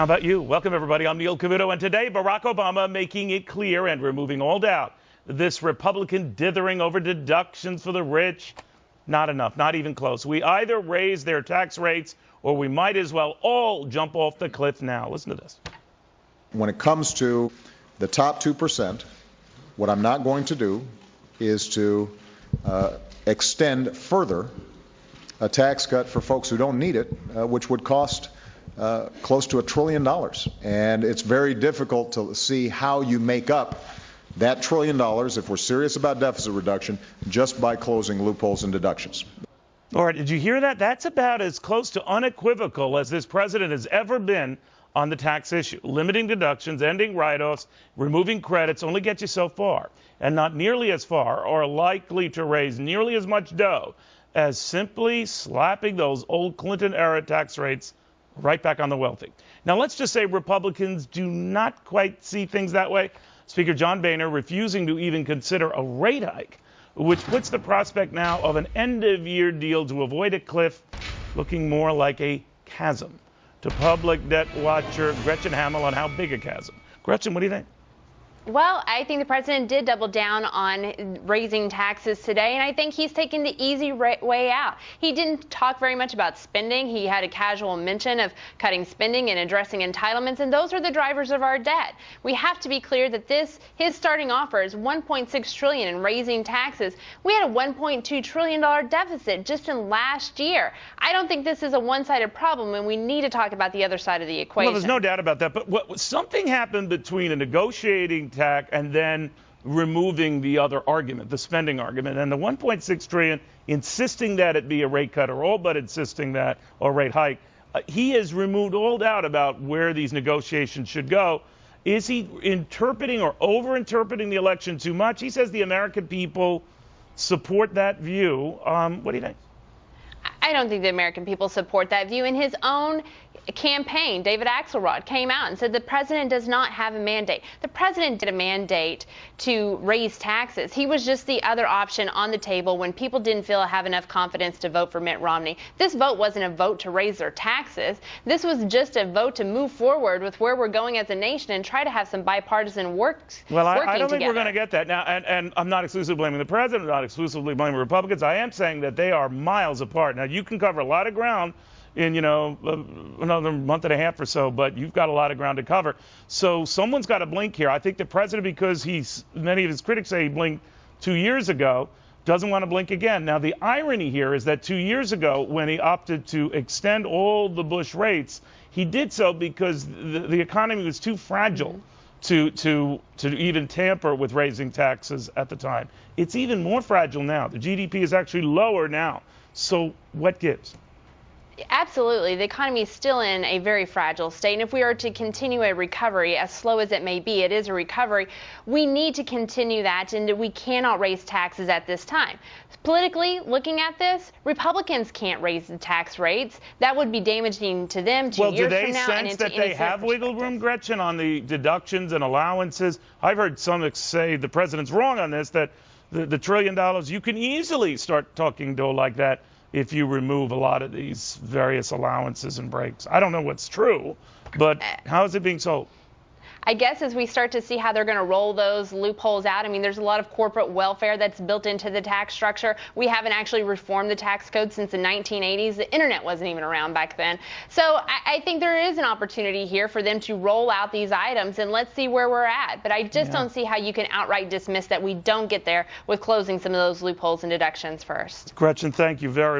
How about you? Welcome, everybody. I'm Neil Cavuto, and today Barack Obama making it clear and removing all doubt this Republican dithering over deductions for the rich, not enough, not even close. We either raise their tax rates or we might as well all jump off the cliff now. Listen to this. When it comes to the top 2%, what I'm not going to do is to extend further a tax cut for folks who don't need it, which would cost close to $1 trillion. And it's very difficult to see how you make up that $1 trillion, if we're serious about deficit reduction, just by closing loopholes and deductions. All right, did you hear that? That's about as close to unequivocal as this president has ever been on the tax issue. Limiting deductions, ending write-offs, removing credits only get you so far, and not nearly as far or likely to raise nearly as much dough as simply slapping those old Clinton-era tax rates right back on the wealthy. Now, let's just say Republicans do not quite see things that way. Speaker John Boehner refusing to even consider a rate hike, which puts the prospect now of an end-of-year deal to avoid a cliff looking more like a chasm. To public debt watcher Gretchen Hamel on how big a chasm. Gretchen, what do you think? Well, I think the president did double down on raising taxes today, and I think he's taking the easy way out. He didn't talk very much about spending. He had a casual mention of cutting spending and addressing entitlements, and those are the drivers of our debt. We have to be clear that his starting offer is $1.6 trillion in raising taxes. We had a $1.2 trillion deficit just in last year. I don't think this is a one-sided problem, and we need to talk about the other side of the equation. Well, there's no doubt about that, but something happened between a negotiating tack and then removing the other argument, the spending argument, and the $1.6 trillion, insisting that it be a rate cut or all but insisting that or rate hike. He has removed all doubt about where these negotiations should go. Is he interpreting or over-interpreting the election too much? He says the American people support that view. What do you think? I don't think the American people support that view. In his own campaign, David Axelrod came out and said the president does not have a mandate. The president did a mandate to raise taxes. He was just the other option on the table when people didn't have enough confidence to vote for Mitt Romney. This vote wasn't a vote to raise their taxes. This was just a vote to move forward with where we're going as a nation and try to have some bipartisan works. Well, I don't think we're going to get that now. And I'm not exclusively blaming the president, not exclusively blaming Republicans. I am saying that they are miles apart. Now, you can cover a lot of ground in, another month and a half or so, but you've got a lot of ground to cover. So someone's got to blink here. I think the president, because many of his critics say he blinked 2 years ago, doesn't want to blink again. Now, the irony here is that 2 years ago, when he opted to extend all the Bush rates, he did so because the economy was too fragile to even tamper with raising taxes at the time. It's even more fragile now. The GDP is actually lower now. So what gives? Absolutely. The economy is still in a very fragile state. And if we are to continue a recovery, as slow as it may be, it is a recovery, we need to continue that, and we cannot raise taxes at this time. Politically, looking at this, Republicans can't raise the tax rates. That would be damaging to them 2 years from now. Well, do they sense that they have wiggle room, Gretchen, on the deductions and allowances? I've heard some say the president's wrong on this, that the $1 trillion, you can easily start talking dough like that if you remove a lot of these various allowances and breaks. I don't know what's true, but how is it being sold? I guess as we start to see how they're going to roll those loopholes out, I mean, there's a lot of corporate welfare that's built into the tax structure. We haven't actually reformed the tax code since the 1980s. The internet wasn't even around back then. So I think there is an opportunity here for them to roll out these items, and let's see where we're at. But I just don't see how you can outright dismiss that we don't get there with closing some of those loopholes and deductions first. Gretchen, thank you very much.